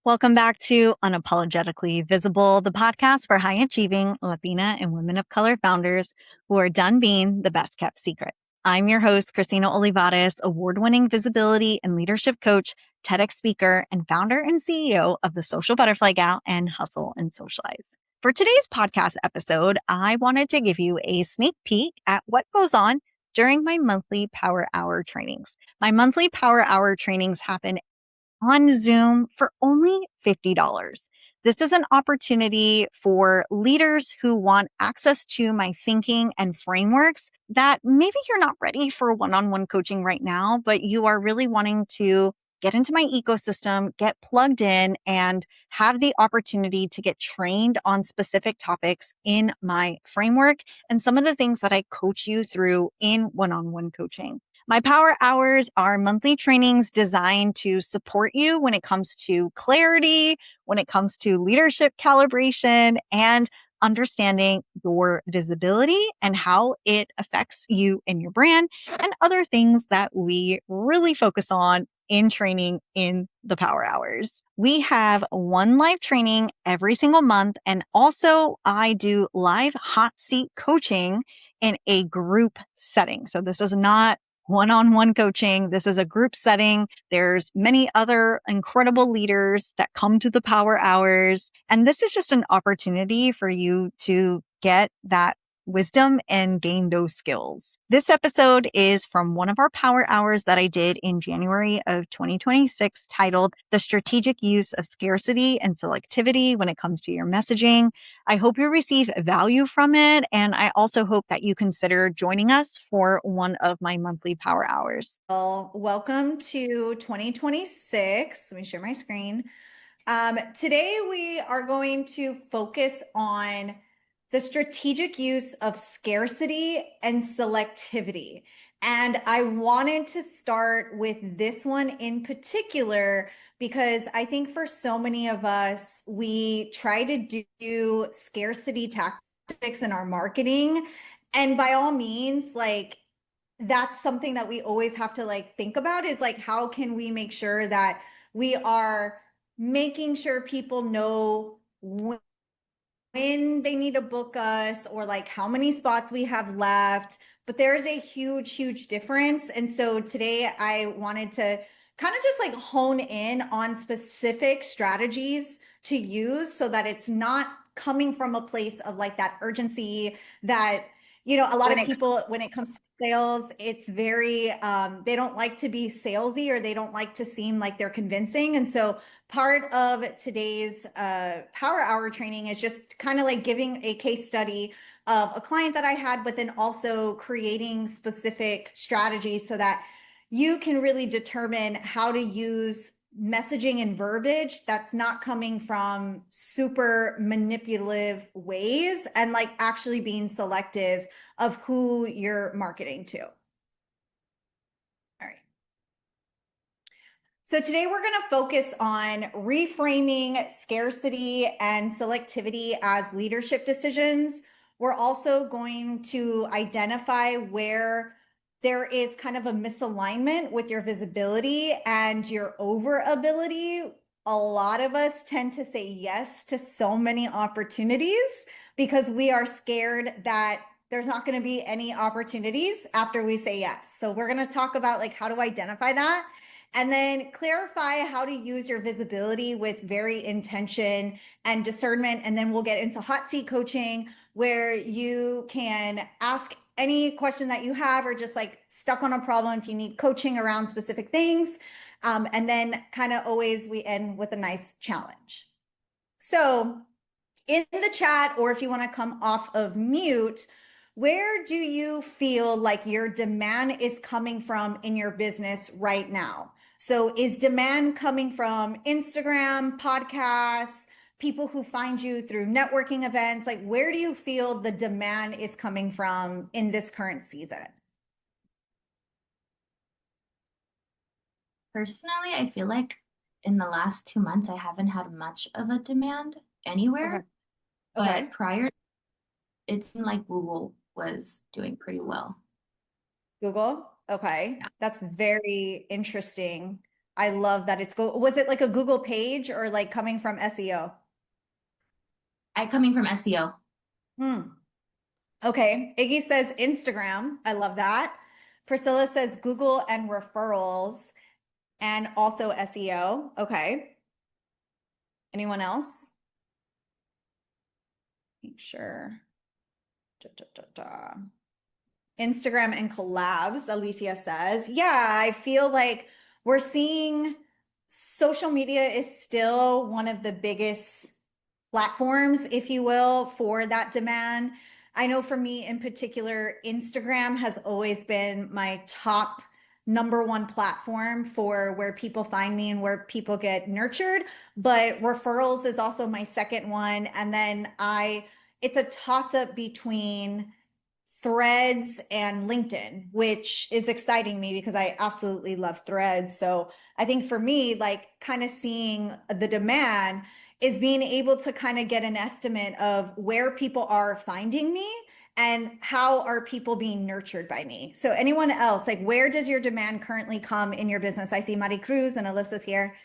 Welcome back to Unapologetically Visible, the podcast for high achieving Latina and women of color founders who are done being the best kept secret. I'm your host, Christina Olivarez, award winning visibility and leadership coach, TEDx speaker, and founder and CEO of the Social Butterfly Gal and Hustle and Socialize. For today's podcast episode, I wanted to give you a sneak peek at what goes on during my monthly Power Hour trainings. My monthly Power Hour trainings happen on Zoom for only $50. This is an opportunity for leaders who want access to my thinking and frameworks that maybe you're not ready for one-on-one coaching right now, but you are really wanting to get into my ecosystem, get plugged in, and have the opportunity to get trained on specific topics in my framework and some of the things that I coach you through in one-on-one coaching. My Power Hours are monthly trainings designed to support you when it comes to clarity, when it comes to leadership calibration, and understanding your visibility and how it affects you and your brand, and other things that we really focus on in training in the Power Hours. We have one live training every single month, and also I do live hot seat coaching in a group setting. So this is not one-on-one coaching. This is a group setting. There's many other incredible leaders that come to the Power Hours. And this is just an opportunity for you to get that wisdom and gain those skills. This episode is from one of our Power Hours that I did in January of 2026 titled The Strategic Use of Scarcity and Selectivity When It Comes to Your Messaging. I hope you receive value from it. And I also hope that you consider joining us for one of my monthly Power Hours. Well, welcome to 2026. Let me share my screen. Today we are going to focus on the strategic use of scarcity and selectivity. And I wanted to start with this one in particular because I think for so many of us, we try to do scarcity tactics in our marketing. And by all means, like, that's something that we always have to think about is how can we make sure that we are making sure people know when they need to book us or how many spots we have left. But there's a huge difference. And so today I wanted to kind of just hone in on specific strategies to use so that it's not coming from a place of that urgency that, a lot of people, when it comes to sales, it's very, they don't like to be salesy or they don't like to seem like they're convincing. And so part of today's Power Hour training is just kind of giving a case study of a client that I had, but then also creating specific strategies so that you can really determine how to use messaging and verbiage that's not coming from super manipulative ways and actually being selective of who you're marketing to. All right. So today we're going to focus on reframing scarcity and selectivity as leadership decisions. We're also going to identify where there is kind of a misalignment with your visibility and your over ability. A lot of us tend to say yes to so many opportunities because we are scared that there's not going to be any opportunities after we say yes. So we're going to talk about how to identify that and then clarify how to use your visibility with very intention and discernment. And then we'll get into hot seat coaching where you can ask any question that you have or just stuck on a problem if you need coaching around specific things. And then kind of always we end with a nice challenge. So in the chat, or if you want to come off of mute, where do you feel like your demand is coming from in your business right now? So is demand coming from Instagram, podcasts, people who find you through networking events? Where do you feel the demand is coming from in this current season? Personally, I feel like in the last 2 months, I haven't had much of a demand anywhere. Okay. But prior, it seemed like Google was doing pretty well. Google? Okay. Yeah. That's very interesting. I love that it's was it like a Google page or like coming from SEO? Coming from SEO. Hmm. Okay. Iggy says Instagram. I love that. Priscilla says Google and referrals and also SEO. Okay. Anyone else? Make sure. Da, da, da, da. Instagram and collabs, Alicia says. Yeah, I feel like we're seeing social media is still one of the biggest platforms, if you will, for that demand. I know for me in particular, Instagram has always been my top number one platform for where people find me and where people get nurtured. But referrals is also my second one. And then it's a toss up between Threads and LinkedIn, which is exciting me because I absolutely love Threads. So I think for me, like kind of seeing the demand is being able to kind of get an estimate of where people are finding me and how are people being nurtured by me. So anyone else, like where does your demand currently come in your business? I see Mari Cruz and Alyssa's here.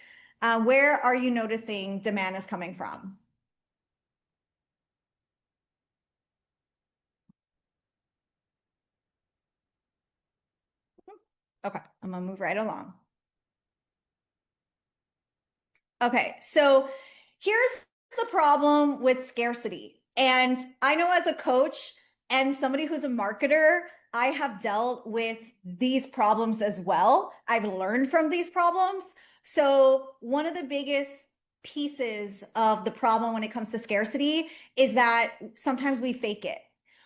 Where are you noticing demand is coming from? Okay, I'm gonna move right along. Okay, so here's the problem with scarcity. And I know as a coach and somebody who's a marketer, I have dealt with these problems as well. I've learned from these problems. So, one of the biggest pieces of the problem when it comes to scarcity is that sometimes we fake it.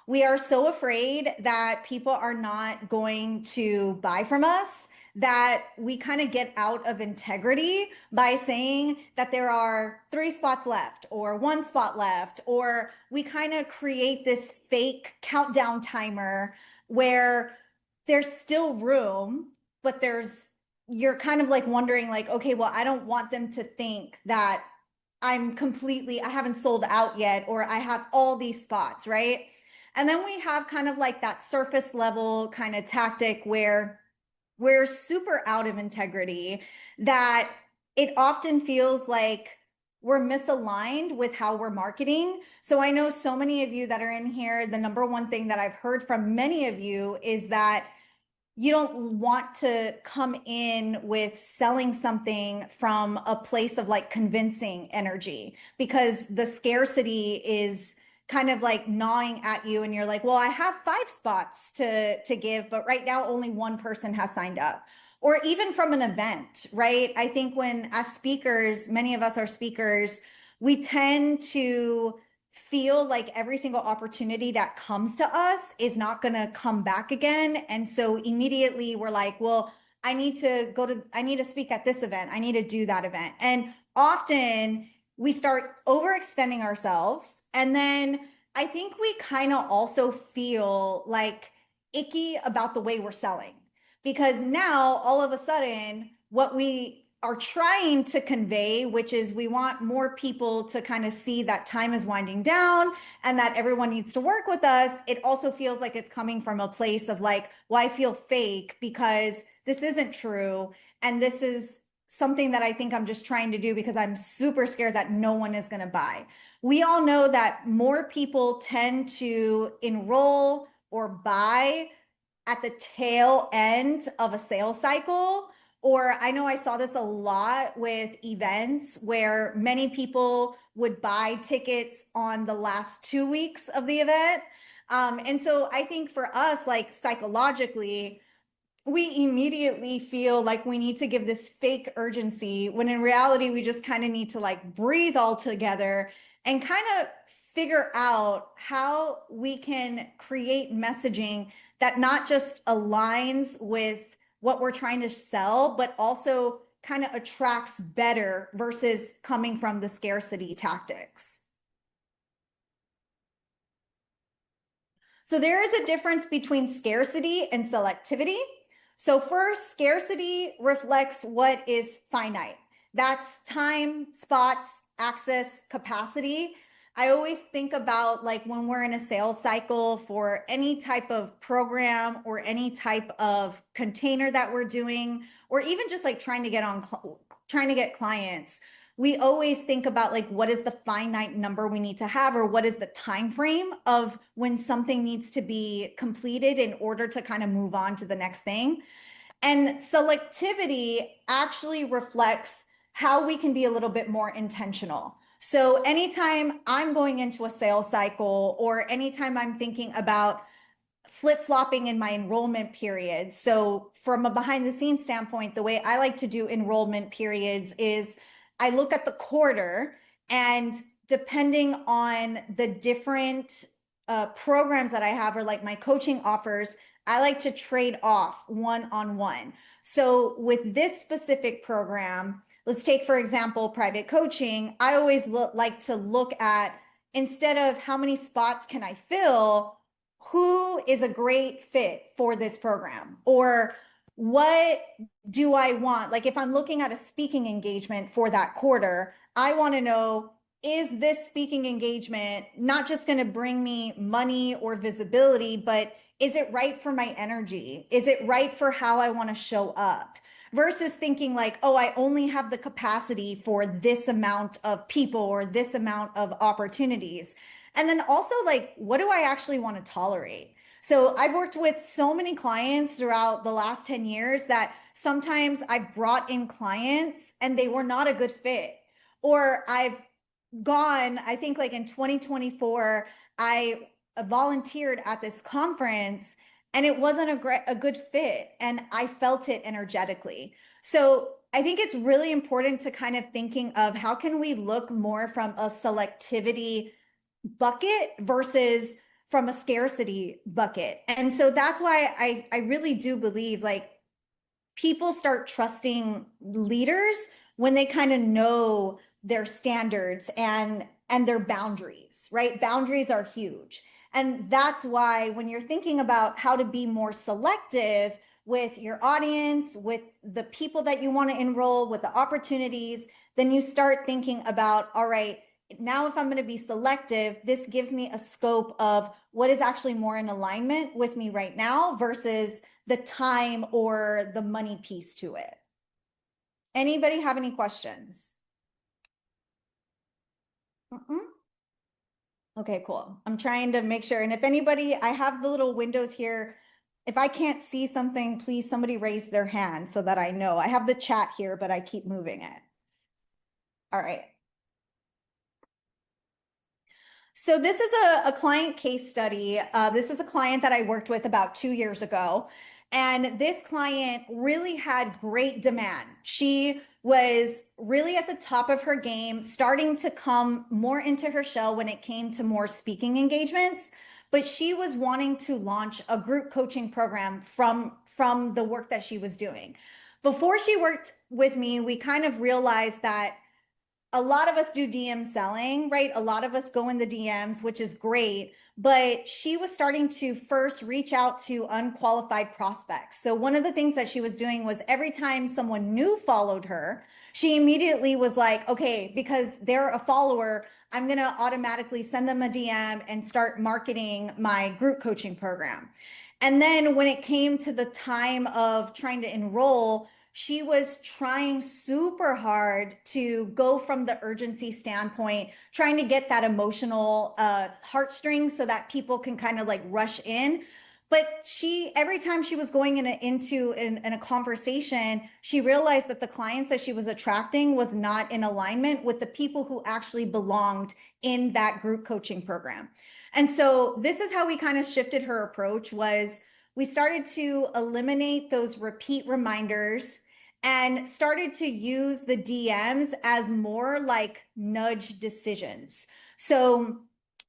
We are so afraid that people are not going to buy from us that we kind of get out of integrity by saying that there are 3 spots left or 1 spot left, or we kind of create this fake countdown timer where there's still room, but you're kind of like wondering like, okay, well, I don't want them to think that I haven't sold out yet, or I have all these spots, right? And then we have kind of like that surface level kind of tactic where we're super out of integrity, that it often feels like we're misaligned with how we're marketing. So I know so many of you that are in here, the number one thing that I've heard from many of you is that you don't want to come in with selling something from a place of like convincing energy, because the scarcity is kind of like gnawing at you and you're like, well, I have 5 spots to give, but right now only 1 person has signed up. Or even from an event, right? I think when as speakers, many of us are speakers, we tend to feel like every single opportunity that comes to us is not going to come back again. And so immediately we're like, well, I need to speak at this event. I need to do that event. And often we start overextending ourselves. And then I think we kind of also feel like icky about the way we're selling, because now all of a sudden what we are trying to convey, which is we want more people to kind of see that time is winding down and that everyone needs to work with us. It also feels like it's coming from a place of like, well, I feel fake because this isn't true. And this is something that I think I'm just trying to do because I'm super scared that no one is going to buy. We all know that more people tend to enroll or buy at the tail end of a sales cycle. Or I know I saw this a lot with events where many people would buy tickets on the last 2 weeks of the event. And so I think for us, like psychologically, we immediately feel like we need to give this fake urgency when in reality, we just kind of need to like breathe all together and kind of figure out how we can create messaging that not just aligns with what we're trying to sell, but also kind of attracts better versus coming from the scarcity tactics. So there is a difference between scarcity and selectivity. So first, scarcity reflects what is finite. That's time, spots, access, capacity. I always think about like when we're in a sales cycle for any type of program or any type of container that we're doing, or even just like trying to get clients. We always think about like what is the finite number we need to have, or what is the time frame of when something needs to be completed in order to kind of move on to the next thing. And selectivity actually reflects how we can be a little bit more intentional. So anytime I'm going into a sales cycle, or anytime I'm thinking about flip-flopping in my enrollment period. So from a behind the scenes standpoint, the way I like to do enrollment periods is I look at the quarter, and depending on the different programs that I have, or like my coaching offers, I like to trade off one-on-one. So with this specific program, let's take, for example, private coaching. I always like to look at, instead of how many spots can I fill, who is a great fit for this program, or what do I want? Like if I'm looking at a speaking engagement for that quarter, I want to know, is this speaking engagement not just going to bring me money or visibility, but is it right for my energy? Is it right for how I want to show up? Versus thinking like, oh, I only have the capacity for this amount of people or this amount of opportunities. And then also like, what do I actually want to tolerate? So I've worked with so many clients throughout the last 10 years that sometimes I've brought in clients and they were not a good fit. Or I've gone, I think like in 2024, I volunteered at this conference and it wasn't a good fit. And I felt it energetically. So I think it's really important to kind of thinking of how can we look more from a selectivity bucket versus from a scarcity bucket. And so that's why I really do believe like people start trusting leaders when they kind of know their standards and their boundaries, right? Boundaries are huge. And that's why when you're thinking about how to be more selective with your audience, with the people that you want to enroll, with the opportunities, then you start thinking about, all right, now if I'm going to be selective, this gives me a scope of what is actually more in alignment with me right now versus the time or the money piece to it. Anybody have any questions? Okay, cool. I'm trying to make sure. And if anybody, I have the little windows here. If I can't see something, please somebody raise their hand so that I know. I have the chat here, but I keep moving it. All right. So this is a client case study. This is a client that I worked with about 2 years ago. And this client really had great demand. She was really at the top of her game, starting to come more into her shell when it came to more speaking engagements. But she was wanting to launch a group coaching program from the work that she was doing. Before she worked with me, we kind of realized that a lot of us do DM selling, right? A lot of us go in the DMs, which is great. But she was starting to first reach out to unqualified prospects. So one of the things that she was doing was every time someone new followed her, she immediately was like, okay, because they're a follower, I'm going to automatically send them a DM and start marketing my group coaching program. And then when it came to the time of trying to enroll, she was trying super hard to go from the urgency standpoint, trying to get that emotional heartstrings so that people can kind of like rush in. But every time she was going into a conversation, she realized that the clients that she was attracting was not in alignment with the people who actually belonged in that group coaching program. And so this is how we kind of shifted her approach. Was we started to eliminate those repeat reminders and started to use the DMs as more like nudge decisions. So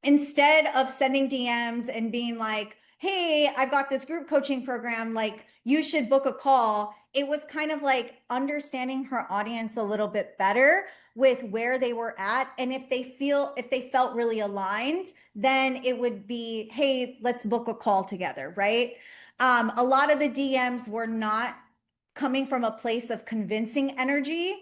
instead of sending DMs and being like, hey, I've got this group coaching program, like you should book a call, it was kind of like understanding her audience a little bit better with where they were at. And if they felt really aligned, then it would be, hey, let's book a call together, right? A lot of the DMs were not coming from a place of convincing energy.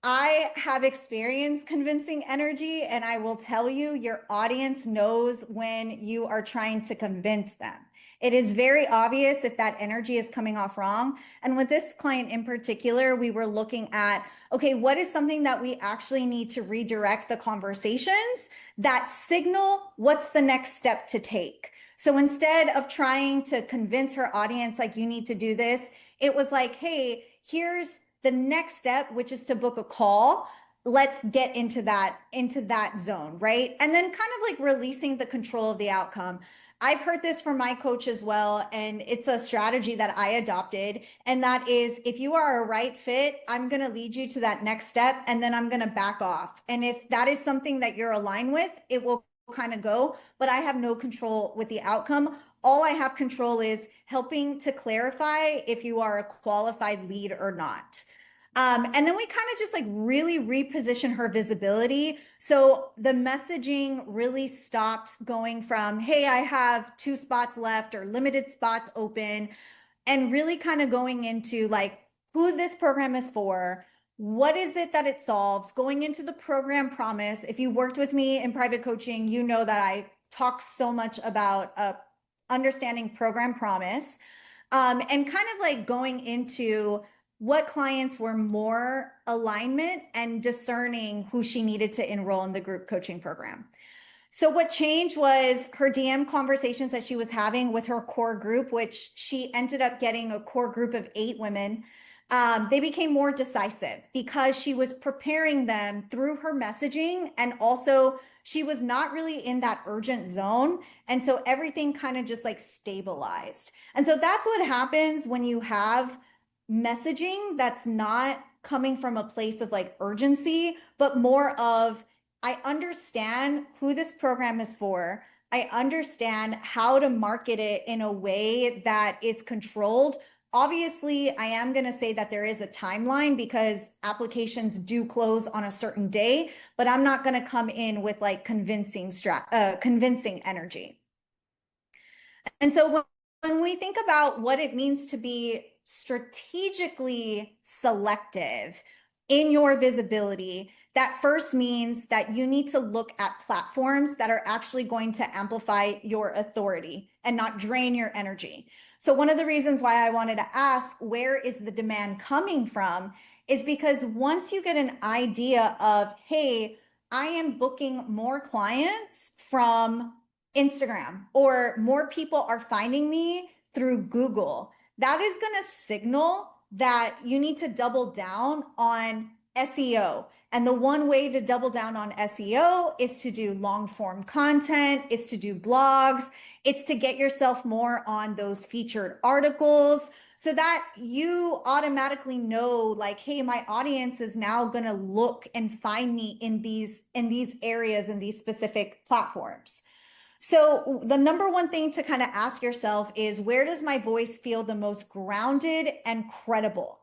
I have experienced convincing energy, and I will tell you, your audience knows when you are trying to convince them. It is very obvious if that energy is coming off wrong. And with this client in particular, we were looking at, okay, what is something that we actually need to redirect the conversations that signal what's the next step to take? So instead of trying to convince her audience, like, you need to do this, it was like, hey, here's the next step, which is to book a call. Let's get into that zone, right? And then kind of like releasing the control of the outcome. I've heard this from my coach as well, and it's a strategy that I adopted. And that is, if you are a right fit, I'm going to lead you to that next step, and then I'm going to back off. And if that is something that you're aligned with, it will kind of go, but I have no control with the outcome. All I have control is helping to clarify if you are a qualified lead or not. And then we kind of just like really reposition her visibility. So the messaging really stops going from, hey, I have 2 spots left or limited spots open, and really kind of going into like who this program is for, what is it that it solves, going into the program promise. If you worked with me in private coaching, you know that I talk so much about understanding program promise, and kind of like going into what clients were more alignment and discerning who she needed to enroll in the group coaching program. So what changed was her DM conversations that she was having with her core group, which she ended up getting a core group of 8 women. They became more decisive because she was preparing them through her messaging, and also she was not really in that urgent zone. And so everything kind of just like stabilized. And so that's what happens when you have messaging that's not coming from a place of like urgency, but more of, I understand who this program is for. I understand how to market it in a way that is controlled. Obviously, I am going to say that there is a timeline because applications do close on a certain day, but I'm not going to come in with like convincing energy. And so when we think about what it means to be strategically selective in your visibility, that first means that you need to look at platforms that are actually going to amplify your authority and not drain your energy. So one of the reasons why I wanted to ask, where is the demand coming from, is because once you get an idea of, hey, I am booking more clients from Instagram, or more people are finding me through Google, that is going to signal that you need to double down on SEO. And the one way to double down on SEO is to do long form content, is to do blogs, it's to get yourself more on those featured articles, so that you automatically know, like, hey, my audience is now going to look and find me in these areas, in these specific platforms. So the number one thing to kind of ask yourself is, where does my voice feel the most grounded and credible?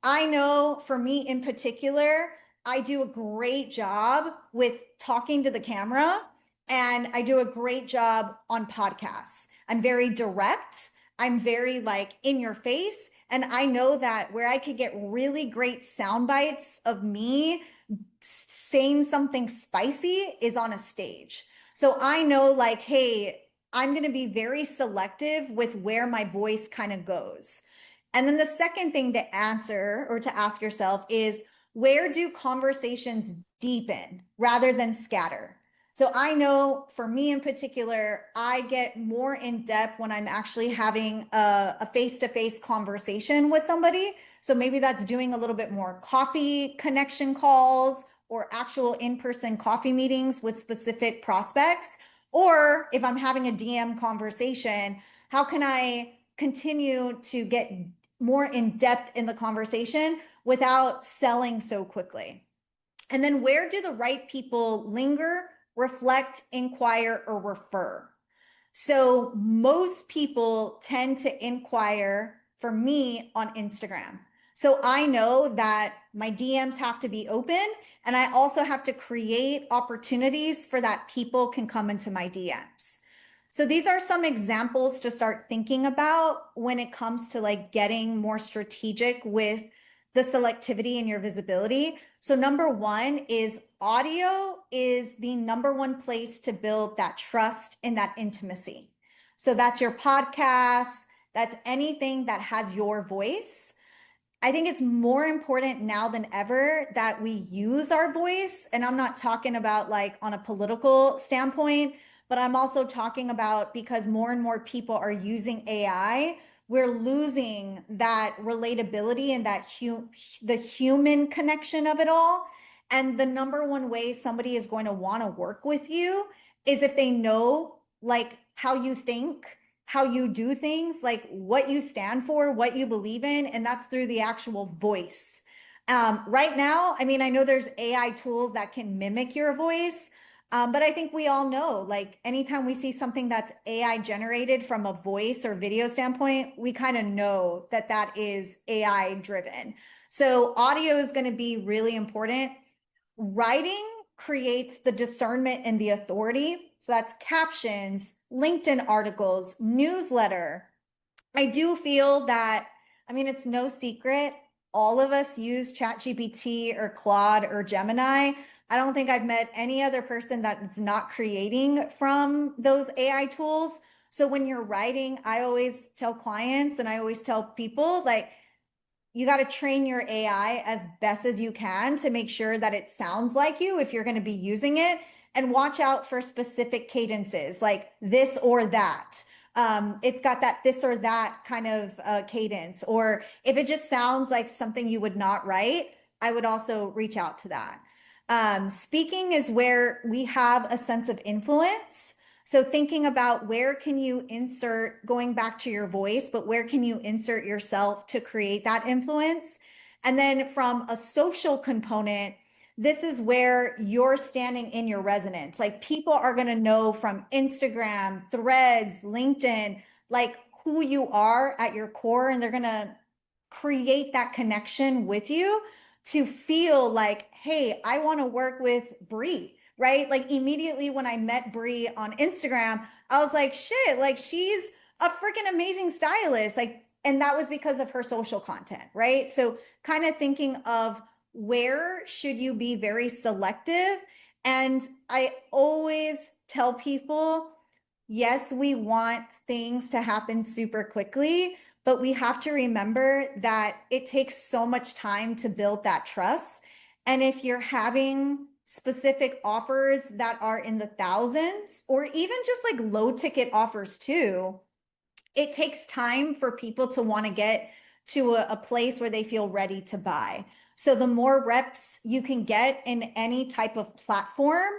I know for me in particular, I do a great job with talking to the camera, and I do a great job on podcasts. I'm very direct. I'm very like in your face. And I know that where I could get really great sound bites of me saying something spicy is on a stage. So I know, like, hey, I'm going to be very selective with where my voice kind of goes. And then the second thing to answer or to ask yourself is, where do conversations deepen rather than scatter? So I know for me in particular, I get more in depth when I'm actually having a face-to-face conversation with somebody. So maybe that's doing a little bit more coffee connection calls or actual in-person coffee meetings with specific prospects. Or if I'm having a DM conversation, how can I continue to get more in depth in the conversation without selling so quickly? And then, where do the right people linger, reflect, inquire, or refer? So most people tend to inquire for me on Instagram. So I know that my DMs have to be open, and I also have to create opportunities for that people can come into my DMs. So these are some examples to start thinking about when it comes to like getting more strategic with the selectivity in your visibility. So number one is audio is the number one place to build that trust and that intimacy. So that's your podcast, that's anything that has your voice. I think it's more important now than ever that we use our voice. And I'm not talking about like on a political standpoint, but I'm also talking about because more and more people are using AI, we're losing that relatability and that the human connection of it all. And the number one way somebody is going to want to work with you is if they know like how you think, how you do things, like what you stand for, what you believe in, and that's through the actual voice. Right now, I mean, I know there's AI tools that can mimic your voice, but I think we all know, like anytime we see something that's AI generated from a voice or video standpoint, we kind of know that that is AI driven. So audio is going to be really important. Writing creates the discernment and the authority. So that's captions, LinkedIn articles, newsletter. I do feel that, I mean, it's no secret. All of us use ChatGPT or Claude or Gemini. I don't think I've met any other person that's not creating from those AI tools. So when you're writing, I always tell clients and I always tell people like, you got to train your AI as best as you can to make sure that it sounds like you if you're going to be using it, and watch out for specific cadences like this or that. It's got that this or that kind of cadence, or if it just sounds like something you would not write, I would also reach out to that. Speaking is where we have a sense of influence. So thinking about where can you insert, going back to your voice, but where can you insert yourself to create that influence? And then from a social component, this is where you're standing in your resonance. Like people are going to know from Instagram, Threads, LinkedIn, like who you are at your core, and they're going to create that connection with you to feel like, hey, I want to work with Bree, right? Like immediately when I met Bree on Instagram, I was like, shit, like she's a freaking amazing stylist. Like, and that was because of her social content, right? So kind of thinking of where should you be very selective. And I always tell people, yes, we want things to happen super quickly, but we have to remember that it takes so much time to build that trust. And if you're having specific offers that are in the thousands, or even just like low ticket offers too, it takes time for people to want to get to a place where they feel ready to buy. So the more reps you can get in any type of platform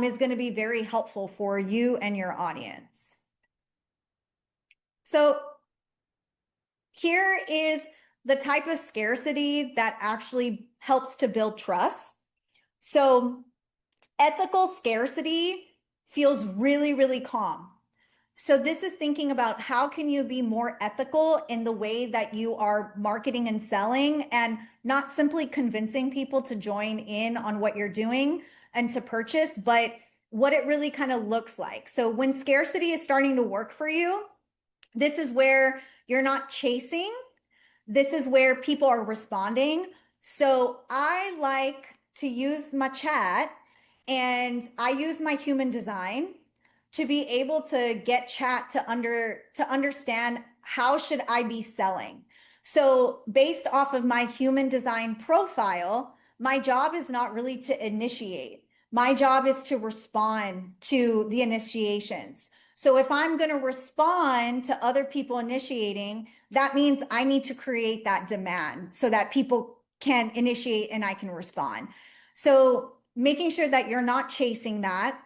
is going to be very helpful for you and your audience. So here is the type of scarcity that actually helps to build trust. So ethical scarcity feels really, really calm. So this is thinking about how can you be more ethical in the way that you are marketing and selling, and not simply convincing people to join in on what you're doing and to purchase, but what it really kind of looks like. So when scarcity is starting to work for you, this is where you're not chasing. This is where people are responding. So I like to use my chat, and I use my human design to be able to get chat to understand how should I be selling. So based off of my human design profile, my job is not really to initiate. My job is to respond to the initiations. So if I'm going to respond to other people initiating, that means I need to create that demand so that people can initiate and I can respond. So making sure that you're not chasing that,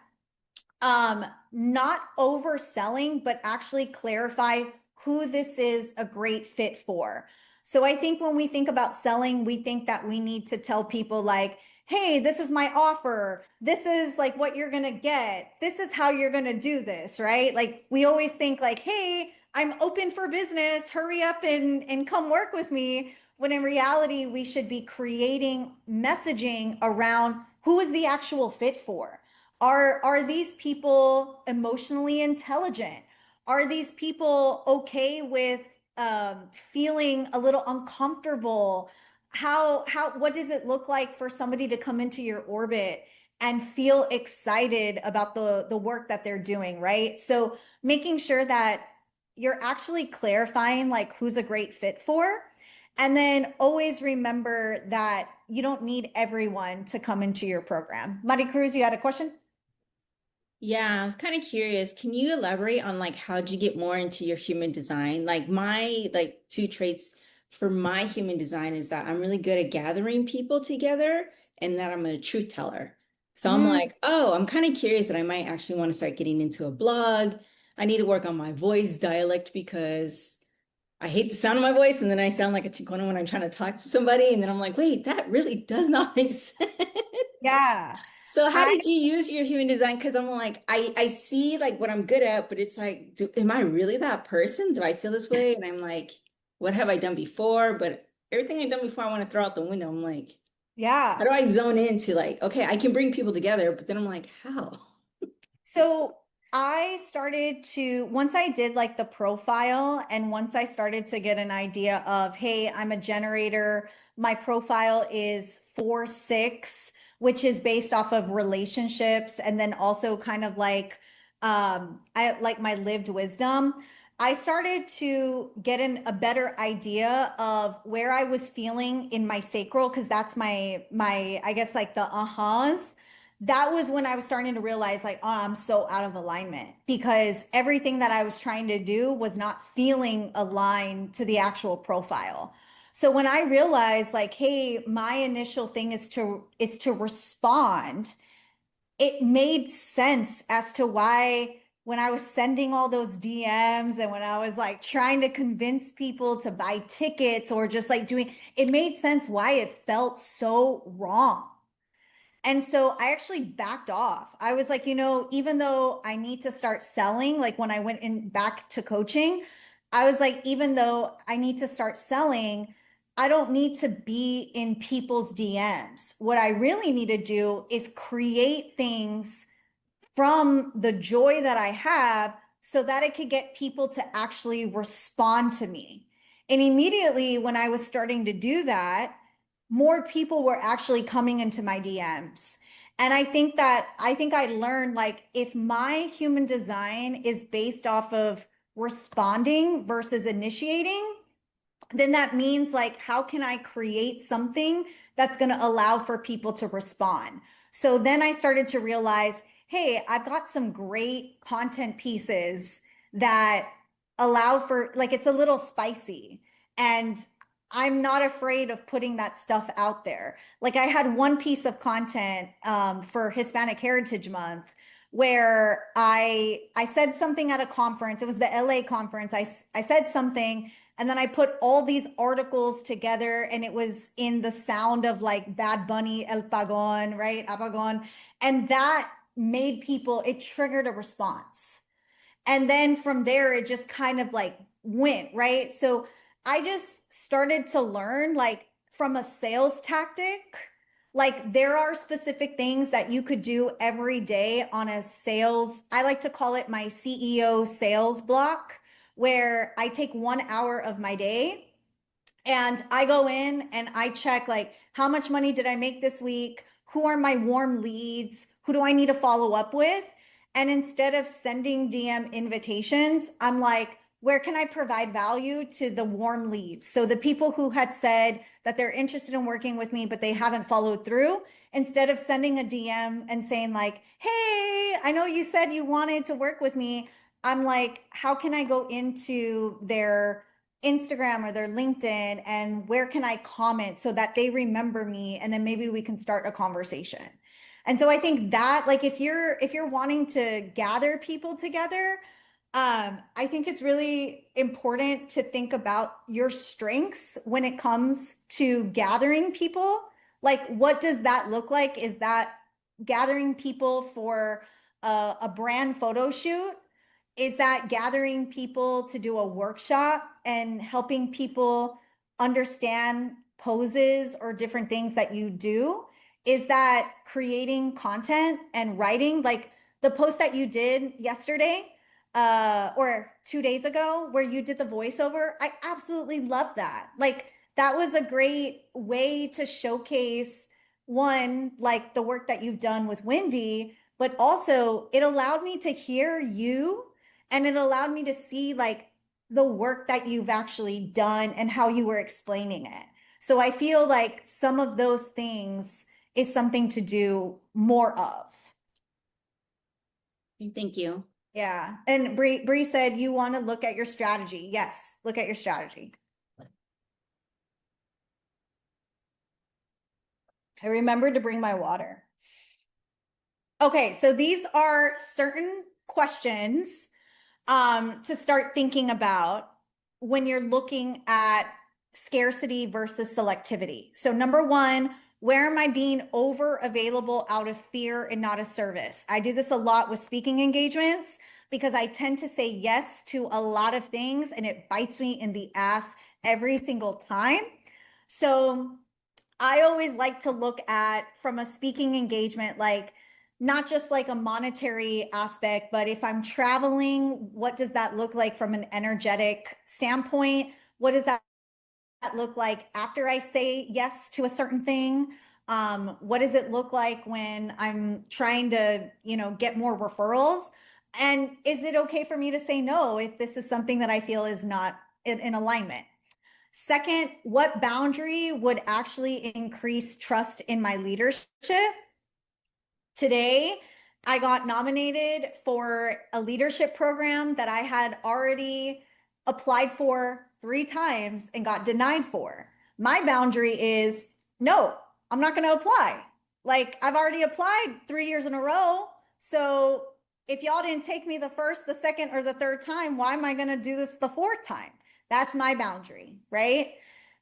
not overselling, but actually clarify who this is a great fit for. So I think when we think about selling, we think that we need to tell people like, hey, this is my offer. This is like what you're going to get. This is how you're going to do this, right? Like we always think like, hey, I'm open for business. Hurry up and come work with me. When in reality, we should be creating messaging around who is the actual fit for. Are these people emotionally intelligent? Are these people okay with feeling a little uncomfortable? what does it look like for somebody to come into your orbit and feel excited about the work that they're doing, right? So making sure that you're actually clarifying like who's a great fit for. And then always remember that you don't need everyone to come into your program. Maricruz, you had a question? Yeah, I was kind of curious. Can you elaborate on like how'd you get more into your human design? Like my like two traits for my human design is that I'm really good at gathering people together and that I'm a truth teller. So I'm Mm, like, oh, I'm kind of curious that I might actually want to start getting into a blog. I need to work on my voice dialect because I hate the sound of my voice and then I sound like a Chicana when I'm trying to talk to somebody and then I'm like, wait, that really does not make sense. yeah. So how I did you use your human design? Because I'm like, I see like what I'm good at, but it's like, am I really that person? Do I feel this way? And I'm like, what have I done before? But everything I've done before, I want to throw out the window. I'm like, how yeah. do I zone into like, okay, I can bring people together, but then I'm like, how? So I started to, once I did like the profile and once I started to get an idea of, hey, I'm a generator, my profile is 4-6, which is based off of relationships and then also kind of like I like my lived wisdom. I started to get a better idea of where I was feeling in my sacral because that's my I guess like the ahas. That was when I was starting to realize like, oh, I'm so out of alignment because everything that I was trying to do was not feeling aligned to the actual profile. So when I realized like, hey, my initial thing is to respond, it made sense as to why when I was sending all those DMs and when I was like trying to convince people to buy tickets or just like doing, it made sense why it felt so wrong. And so I actually backed off. I was like, even though I need to start selling, like when I went in back to coaching, I was like, even though I need to start selling, I don't need to be in people's DMs. What I really need to do is create things from the joy that I have so that it could get people to actually respond to me. And immediately when I was starting to do that, more people were actually coming into my DMs. And I think I learned like if my human design is based off of responding versus initiating, then that means like how can I create something that's going to allow for people to respond. So then I started to realize, hey, I've got some great content pieces that allow for like it's a little spicy and I'm not afraid of putting that stuff out there. Like I had one piece of content for Hispanic Heritage Month where I said something at a conference. It was the LA conference. I said something and then I put all these articles together and it was in the sound of like Bad Bunny, El Pagon, right? Apagon. And that made people, it triggered a response. And then from there, it just kind of like went, right? So I just started to learn like from a sales tactic, like there are specific things that you could do every day on a sales, I like to call it my CEO sales block, where I take 1 hour of my day and I go in and I check like how much money did I make this week? Who are my warm leads? Who do I need to follow up with? And instead of sending DM invitations, I'm like, where can I provide value to the warm leads? So the people who had said that they're interested in working with me, but they haven't followed through, instead of sending a DM and saying like, hey, I know you said you wanted to work with me. I'm like, how can I go into their Instagram or their LinkedIn and where can I comment so that they remember me and then maybe we can start a conversation. And so I think that like if you're wanting to gather people together, I think it's really important to think about your strengths when it comes to gathering people. Like what does that look like? Is that gathering people for a brand photo shoot? Is that gathering people to do a workshop and helping people understand poses or different things that you do? Is that creating content and writing like the post that you did yesterday or 2 days ago where you did the voiceover? I absolutely love that. Like that was a great way to showcase one, like the work that you've done with Wendy, but also it allowed me to hear you, and it allowed me to see like the work that you've actually done and how you were explaining it. So I feel like some of those things is something to do more of. Thank you. Yeah. And Bree said you want to look at your strategy. Yes, look at your strategy. I remembered to bring my water. Okay, so these are certain questions to start thinking about when you're looking at scarcity versus selectivity. So number one, where am I being over available out of fear and not a service? I do this a lot with speaking engagements because I tend to say yes to a lot of things and it bites me in the ass every single time. So I always like to look at from a speaking engagement, like not just like a monetary aspect, but if I'm traveling, what does that look like from an energetic standpoint? What does that look like after I say yes to a certain thing? What does it look like when I'm trying to, get more referrals? And is it okay for me to say no if this is something that I feel is not in alignment? Second, what boundary would actually increase trust in my leadership? Today, I got nominated for a leadership program that I had already applied for 3 times and got denied for. My boundary is no, I'm not going to apply. Like, I've already applied 3 years in a row. So if y'all didn't take me the first, the second, or the third time, why am I going to do this the 4th time? That's my boundary, right?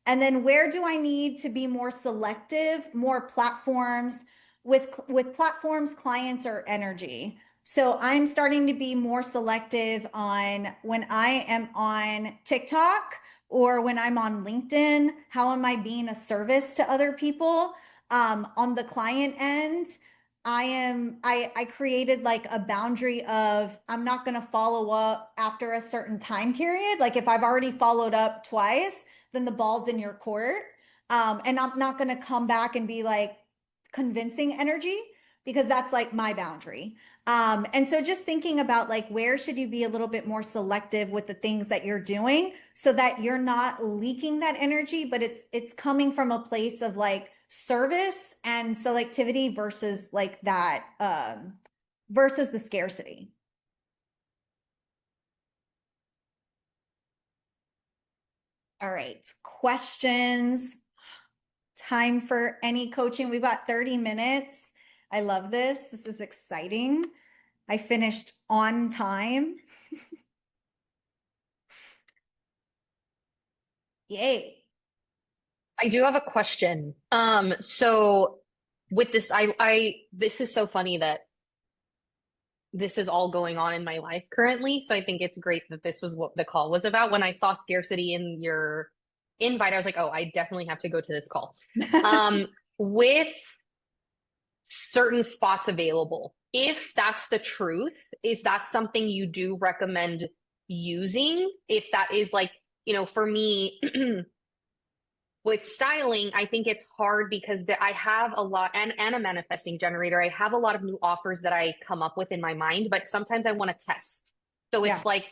And then where do I need to be more selective, more platforms? With platforms, clients, or energy. So I'm starting to be more selective on when I am on TikTok or when I'm on LinkedIn, how am I being a service to other people? On the client end, I created like a boundary of I'm not going to follow up after a certain time period. Like if I've already followed up twice, then the ball's in your court. And I'm not going to come back and be like, convincing energy, because that's like my boundary. And so just thinking about like where should you be a little bit more selective with the things that you're doing so that you're not leaking that energy, but it's coming from a place of like service and selectivity versus like that versus the scarcity. All right, questions. Time for any coaching. We've got 30 minutes. I love this. This is exciting. I finished on time. Yay. I do have a question. So with this, this is so funny that this is all going on in my life currently. So I think it's great that this was what the call was about. When I saw scarcity in your invite, I was like, oh, I definitely have to go to this call. With certain spots available, if that's the truth, is that something you do recommend using? If that is like, for me, with styling, I think it's hard because I have a lot, and a manifesting generator, I have a lot of new offers that I come up with in my mind, but sometimes I want to test. So it's like,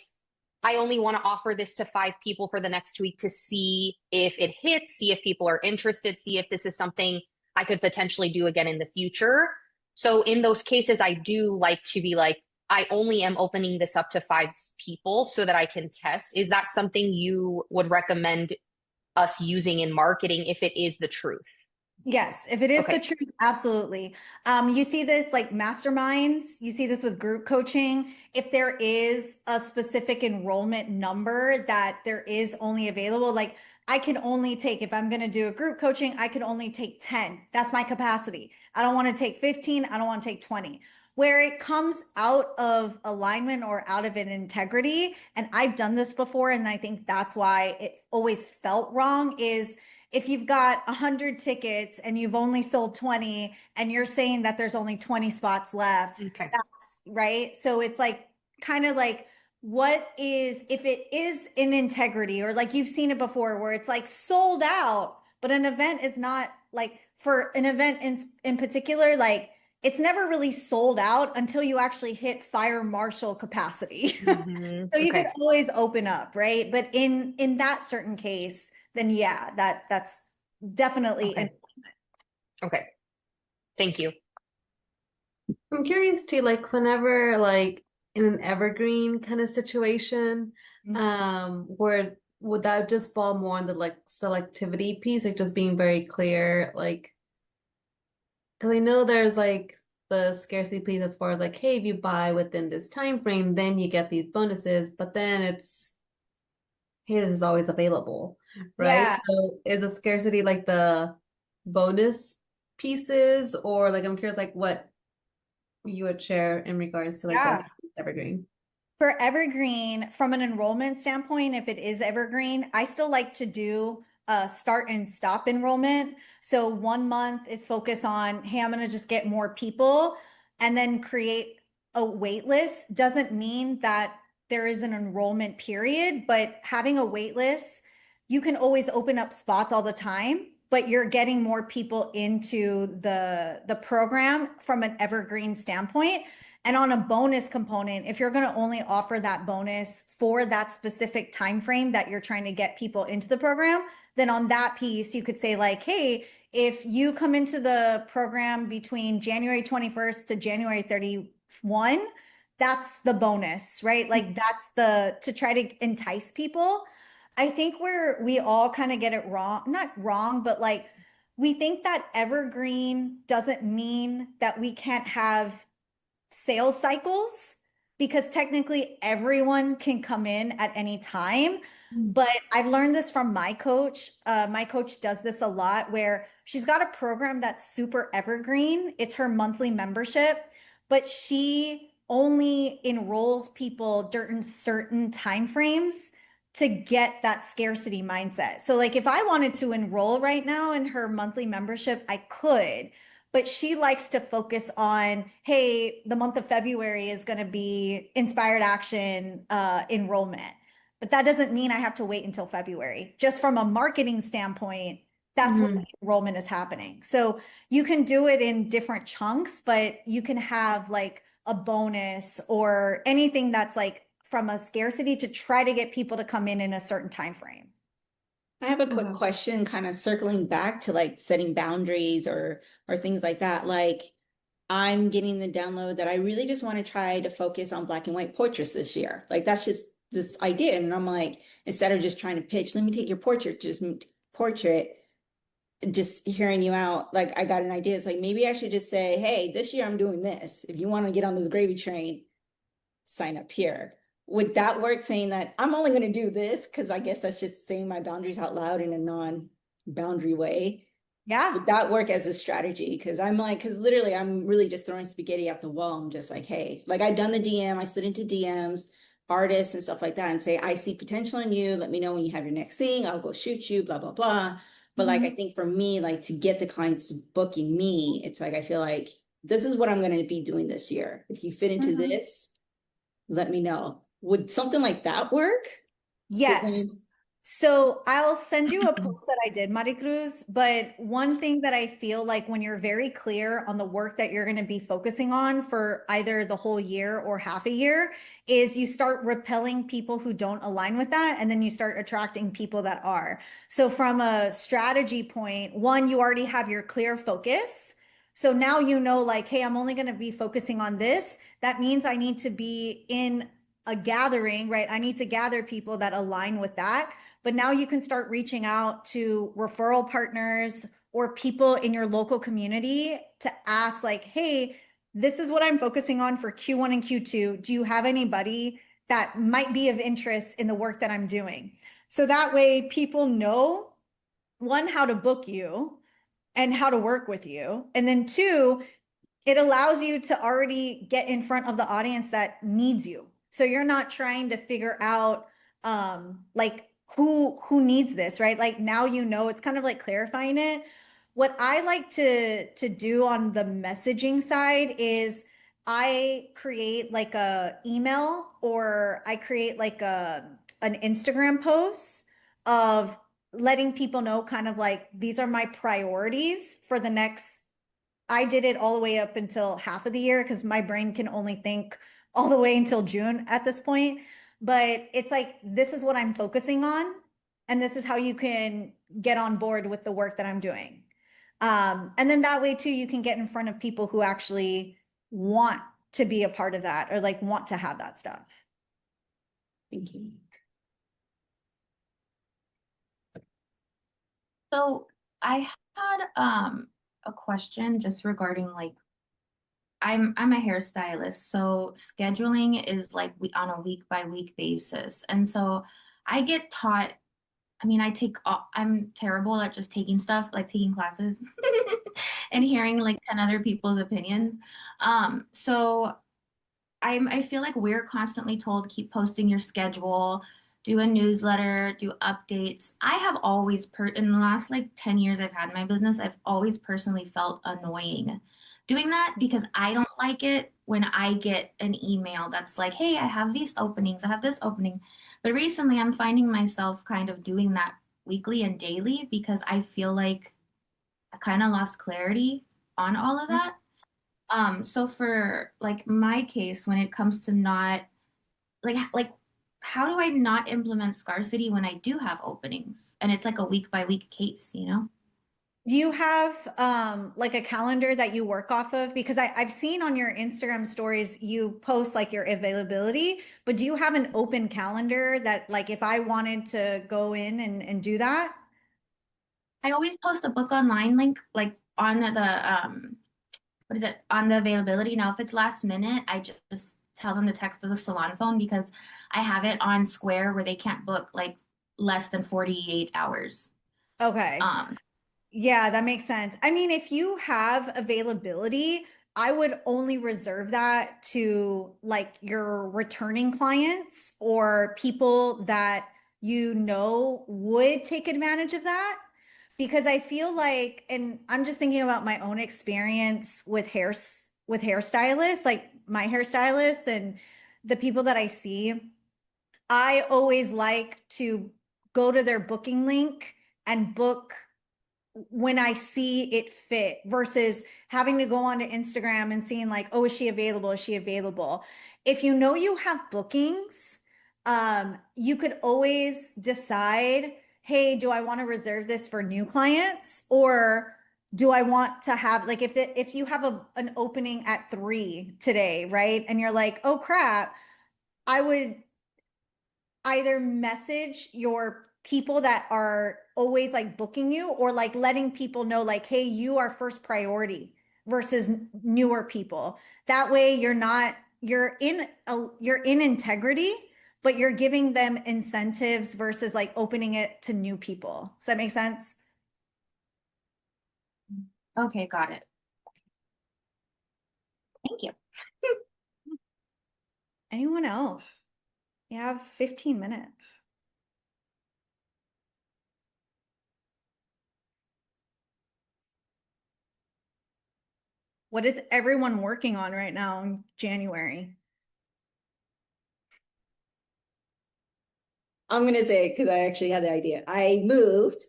I only want to offer this to 5 people for the next week to see if it hits, see if people are interested, see if this is something I could potentially do again in the future. So in those cases, I do like to be like, I only am opening this up to 5 people so that I can test. Is that something you would recommend us using in marketing if it is the truth? Yes, if it is the truth, absolutely. You see this like masterminds, you see this with group coaching. If there is a specific enrollment number that there is only available, like I can only take, if I'm going to do a group coaching, I can only take 10. That's my capacity. I don't want to take 15. I don't want to take 20. Where it comes out of alignment or out of an integrity, and I've done this before, and I think that's why it always felt wrong, is if you've got 100 tickets and you've only sold 20 and you're saying that there's only 20 spots left, that's right. So it's like kind of like if it is in integrity, or like you've seen it before where it's like sold out, but an event is not, like for an event in particular, like it's never really sold out until you actually hit fire marshal capacity. So you can Okay. always open up, right? But in that certain case, then yeah, that's definitely an. Okay. Okay. Thank you. I'm curious too, like whenever like in an evergreen kind of situation, where would that just fall more on the like selectivity piece, like just being very clear, like because I know there's like the scarcity piece as far as like, hey, if you buy within this time frame, then you get these bonuses, but then it's hey, this is always available, right? Yeah. So is the scarcity like the bonus pieces, or like I'm curious like what you would share in regards to like Yeah. that evergreen. For evergreen, from an enrollment standpoint, if it is evergreen, I still like to do start and stop enrollment. So 1 month is focus on, hey, I'm going to just get more people, and then create a wait list. Doesn't mean that there is an enrollment period, but having a wait list, you can always open up spots all the time, but you're getting more people into the program from an evergreen standpoint. And on a bonus component, if you're going to only offer that bonus for that specific time frame that you're trying to get people into the program, then on that piece, you could say like, hey, if you come into the program between January 21st to January 31, that's the bonus, right? Like that's to try to entice people. I think where we all kind of get it wrong, not wrong, but like we think that evergreen doesn't mean that we can't have sales cycles, because technically everyone can come in at any time. But I've learned this from my coach. My coach does this a lot where she's got a program that's super evergreen. It's her monthly membership, but she only enrolls people during certain time frames to get that scarcity mindset. So like if I wanted to enroll right now in her monthly membership, I could, but she likes to focus on, hey, the month of February is going to be inspired action enrollment. But that doesn't mean I have to wait until February. Just from a marketing standpoint, that's when the enrollment is happening. So you can do it in different chunks, but you can have like a bonus or anything that's like from a scarcity to try to get people to come in a certain time frame. I have a quick question, kind of circling back to like setting boundaries or things like that. Like I'm getting the download that I really just want to try to focus on black and white portraits this year. Like that's just this idea. And I'm like, instead of just trying to pitch, let me take your portrait, just hearing you out, like I got an idea. It's like maybe I should just say, hey, this year I'm doing this. If you want to get on this gravy train, sign up here. Would that work, saying that I'm only going to do this? Because I guess that's just saying my boundaries out loud in a non-boundary way. Yeah. Would that work as a strategy? Because I'm like, because literally I'm really just throwing spaghetti at the wall. I'm just like, hey, like I've done the DM, I slid into DMs, artists and stuff like that, and say, I see potential in you. Let me know when you have your next thing. I'll go shoot you, blah, blah, blah. But like, I think for me, like to get the clients booking me, it's like, I feel like this is what I'm going to be doing this year. If you fit into this, let me know. Would something like that work? Yes. So I'll send you a post that I did, Maricruz. But one thing that I feel like when you're very clear on the work that you're going to be focusing on for either the whole year or half a year, is you start repelling people who don't align with that. And then you start attracting people that are. So from a strategy point, one, you already have your clear focus. So now you know, like, hey, I'm only going to be focusing on this. That means I need to be in a gathering, right? I need to gather people that align with that. But now you can start reaching out to referral partners or people in your local community to ask like, hey, this is what I'm focusing on for Q1 and Q2. Do you have anybody that might be of interest in the work that I'm doing? So that way people know, one, how to book you and how to work with you. And then two, it allows you to already get in front of the audience that needs you. So you're not trying to figure out like who needs this, right? Like now you know, it's kind of like clarifying it. What I like to do on the messaging side is I create like a email or I create like an Instagram post of letting people know kind of like these are my priorities for the next. I did it all the way up until half of the year because my brain can only think all the way until June at this point. But it's like, this is what I'm focusing on. And this is how you can get on board with the work that I'm doing. And then that way too, you can get in front of people who actually want to be a part of that or like want to have that stuff. Thank you. So I had a question just regarding like I'm a hairstylist, so scheduling is like on a week by week basis. And so I get taught, I mean, I'm terrible at just taking stuff, like taking classes and hearing like 10 other people's opinions. So I feel like we're constantly told keep posting your schedule, do a newsletter, do updates. I have always in the last like 10 years I've had my business, I've always personally felt annoying doing that because I don't like it when I get an email that's like, hey, I have these openings, I have this opening. But recently I'm finding myself kind of doing that weekly and daily because I feel like I kind of lost clarity on all of that. So for like my case, when it comes to not like how do I not implement scarcity when I do have openings and it's like a week by week case, you know? Do you have like a calendar that you work off of? Because I've seen on your Instagram stories you post like your availability, but do you have an open calendar that like if I wanted to go in and do that? I always post a book online link like on the what is it on the availability. Now, if it's last minute, I just tell them to text the salon phone because I have it on Square where they can't book like less than 48 hours. Okay. Yeah, that makes sense. I mean, if you have availability, I would only reserve that to like your returning clients or people that you know would take advantage of that. Because I feel like, and I'm just thinking about my own experience with hairstylists, like my hairstylists and the people that I see. I always like to go to their booking link and book when I see it fit versus having to go onto Instagram and seeing like, oh, is she available? Is she available? If you know you have bookings, you could always decide, hey, do I want to reserve this for new clients or do I want to have like if you have an opening at 3 today, right? And you're like, oh crap, I would either message your people that are always like booking you or like letting people know like, hey, you are first priority versus newer people. That way you're in integrity, but you're giving them incentives versus like opening it to new people. Does that make sense? Okay, got it. Thank you. Anyone else? You have 15 minutes. What is everyone working on right now in January? I'm gonna say because I actually had the idea. I moved.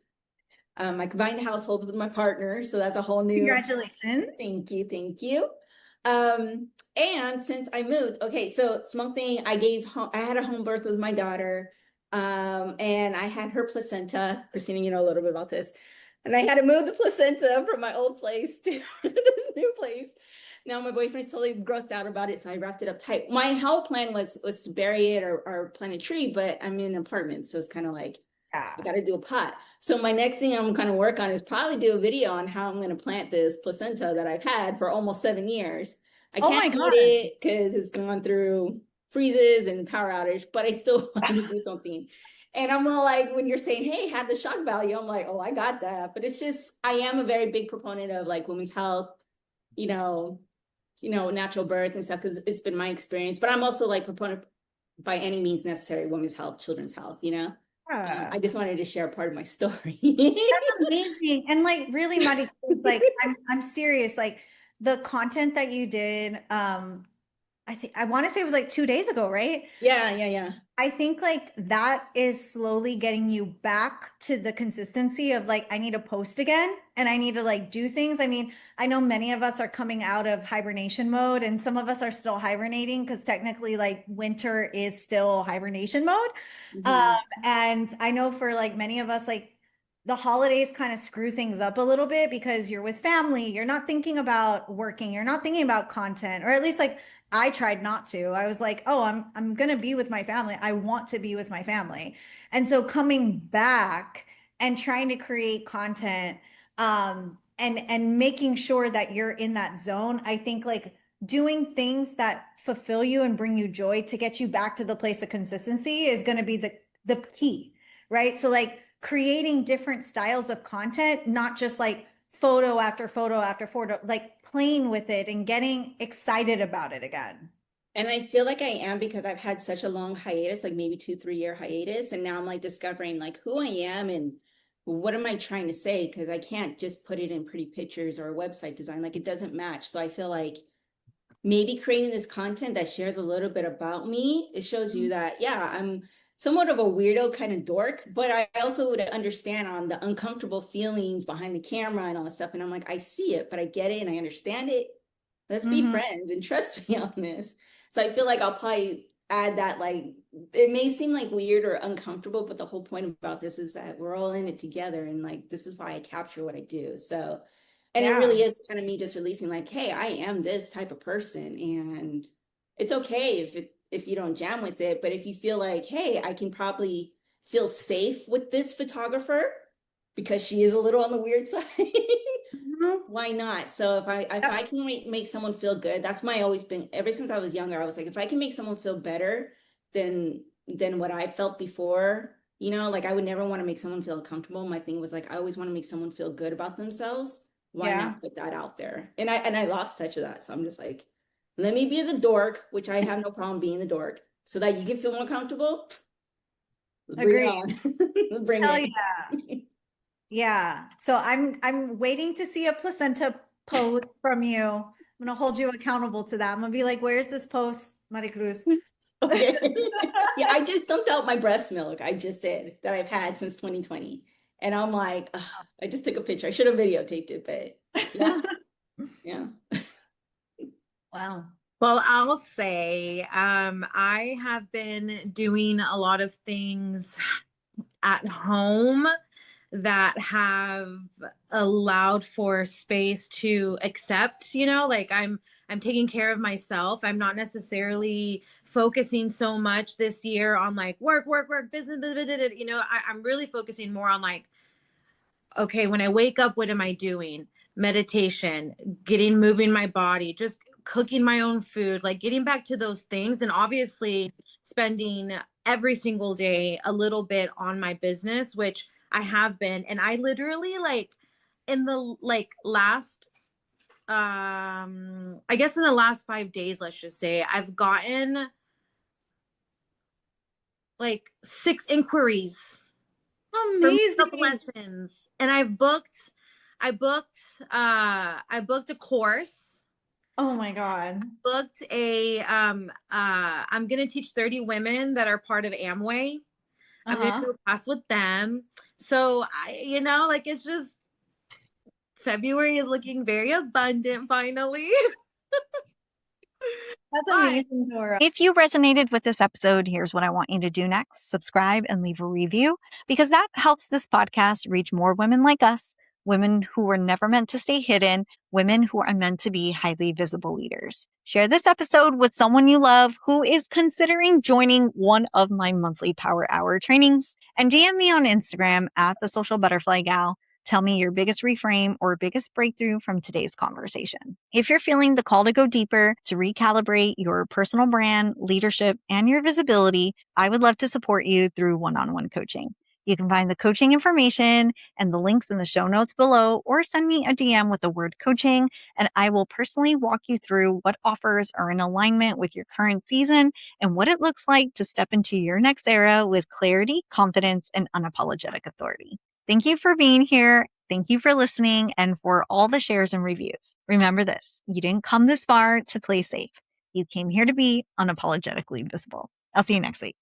I combined household with my partner, so that's a whole new. Congratulations. Thank you, thank you. And since I moved, okay, so small thing, I had a home birth with my daughter, and I had her placenta. Christina, you know a little bit about this. And I had to move the placenta from my old place to this new place. Now my boyfriend's totally grossed out about it, so I wrapped it up tight. My whole plan was to bury it or plant a tree, but I'm in an apartment, so it's kind of like I got to do a pot. So my next thing I'm going to work on is probably do a video on how I'm going to plant this placenta that I've had for almost 7 years. I can't eat it because it's gone through freezes and power outage, but I still want to do something. And I'm all like, when you're saying, hey, have the shock value, I'm like, oh, I got that. But it's just, I am a very big proponent of like women's health, you know, natural birth and stuff, because it's been my experience. But I'm also like proponent by any means necessary, women's health, children's health, you know? I just wanted to share part of my story. That's amazing. And like really, Maddie, like I'm serious. Like the content that you did, I want to say it was like 2 days ago, right? Yeah. I think like that is slowly getting you back to the consistency of like, I need to post again and I need to like do things. I mean, I know many of us are coming out of hibernation mode and some of us are still hibernating because technically like winter is still hibernation mode. Mhm. And I know for like many of us, like the holidays kind of screw things up a little bit because you're with family, you're not thinking about working, you're not thinking about content, or at least like I tried not to. I was like, oh, I'm gonna be with my family. I want to be with my family. And so coming back and trying to create content and making sure that you're in that zone, I think like doing things that fulfill you and bring you joy to get you back to the place of consistency is going to be the key, right? So like creating different styles of content, not just like photo after photo after photo, like playing with it and getting excited about it again. And I feel like I am because I've had such a long hiatus, like maybe 2, 3 year hiatus. And now I'm like discovering like who I am and what am I trying to say? Because I can't just put it in pretty pictures or a website design. Like it doesn't match. So I feel like maybe creating this content that shares a little bit about me, it shows you that, yeah, I'm somewhat of a weirdo kind of dork, but I also would understand on the uncomfortable feelings behind the camera and all this stuff. And I'm like, I see it, but I get it and I understand it. Let's be friends and trust me on this. So I feel like I'll probably add that, like, it may seem like weird or uncomfortable, but the whole point about this is that we're all in it together. And like, this is why I capture what I do. So, and it really is kind of me just releasing like, hey, I am this type of person. And it's okay if you don't jam with it. But if you feel like, hey, I can probably feel safe with this photographer because she is a little on the weird side. Why not? So if I can make someone feel good, that's my always been ever since I was younger. I was like, if I can make someone feel better than what I felt before, like I would never want to make someone feel comfortable. My thing was like, I always want to make someone feel good about themselves. Why not put that out there? And I lost touch of that. So I'm just like, let me be the dork, which I have no problem being the dork, so that you can feel more comfortable. Bring it on. Bring Hell it. yeah. Yeah. So I'm waiting to see a placenta post from you. I'm gonna hold you accountable to that. I'm gonna be like, where's this post, Maricruz? Okay. Yeah, I just dumped out my breast milk. I just did that I've had since 2020. And I'm like, ugh, I just took a picture. I should have videotaped it, but yeah. Yeah. Wow. Well, I'll say I have been doing a lot of things at home that have allowed for space to accept, like I'm taking care of myself. I'm not necessarily focusing so much this year on like work, business, I'm really focusing more on like, okay, when I wake up, what am I doing? Meditation, moving my body, just cooking my own food, like getting back to those things. And obviously spending every single day a little bit on my business, which I have been. And I literally like in the like last I guess in the last 5 days, let's just say, I've gotten like 6 inquiries for Amazing. makeup lessons, and I booked a course. Oh my God. Booked a I'm gonna teach 30 women that are part of Amway. I'm gonna do a class with them. So like it's just February is looking very abundant finally. That's amazing, Dora. If you resonated with this episode, here's what I want you to do next. Subscribe and leave a review because that helps this podcast reach more women like us, women who were never meant to stay hidden, women who are meant to be highly visible leaders. Share this episode with someone you love who is considering joining one of my monthly Power Hour trainings, and DM me on Instagram at the Social Butterfly Gal. Tell me your biggest reframe or biggest breakthrough from today's conversation. If you're feeling the call to go deeper, to recalibrate your personal brand, leadership, and your visibility, I would love to support you through one-on-one coaching. You can find the coaching information and the links in the show notes below, or send me a DM with the word coaching, and I will personally walk you through what offers are in alignment with your current season and what it looks like to step into your next era with clarity, confidence, and unapologetic authority. Thank you for being here, Thank you for listening and for all the shares and reviews. Remember this, you didn't come this far to play safe. You came here to be unapologetically visible. I'll see you next week.